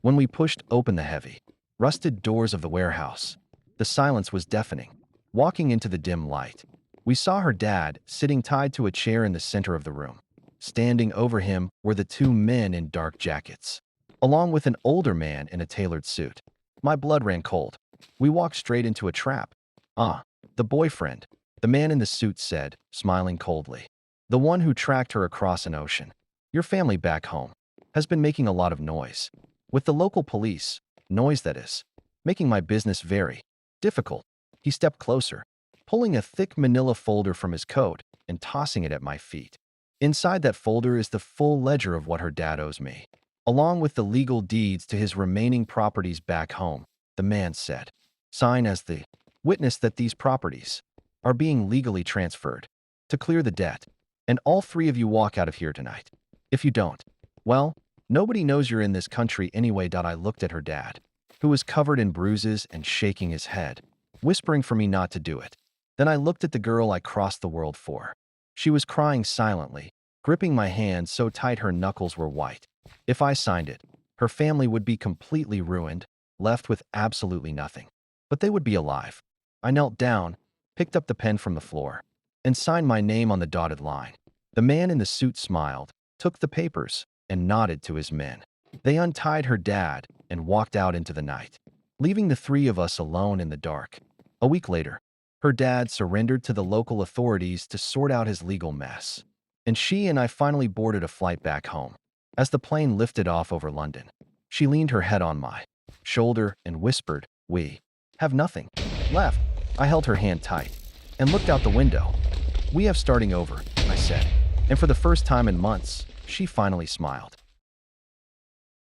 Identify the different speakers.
Speaker 1: When we pushed open the heavy, rusted doors of the warehouse, the silence was deafening. Walking into the dim light, we saw her dad sitting tied to a chair in the center of the room. Standing over him were the two men in dark jackets, along with an older man in a tailored suit. My blood ran cold. We walked straight into a trap. Ah, the boyfriend, the man in the suit said, smiling coldly. The one who tracked her across an ocean. Your family back home has been making a lot of noise. With the local police, noise that is, making my business very difficult. He stepped closer, pulling a thick manila folder from his coat and tossing it at my feet. Inside that folder is the full ledger of what her dad owes me, along with the legal deeds to his remaining properties back home, the man said. Sign as the witness that these properties are being legally transferred to clear the debt, and all three of you walk out of here tonight. If you don't, well, nobody knows you're in this country anyway. I looked at her dad, who was covered in bruises and shaking his head, whispering for me not to do it. Then I looked at the girl I crossed the world for. She was crying silently, gripping my hand so tight her knuckles were white. If I signed it, her family would be completely ruined, left with absolutely nothing. But they would be alive. I knelt down, picked up the pen from the floor, and signed my name on the dotted line. The man in the suit smiled, took the papers, and nodded to his men. They untied her dad and walked out into the night, leaving the three of us alone in the dark. A week later, her dad surrendered to the local authorities to sort out his legal mess, and she and I finally boarded a flight back home. As the plane lifted off over London, she leaned her head on my shoulder and whispered, "We have nothing left." I held her hand tight and looked out the window. "We have starting over," I said, and for the first time in months, she finally smiled.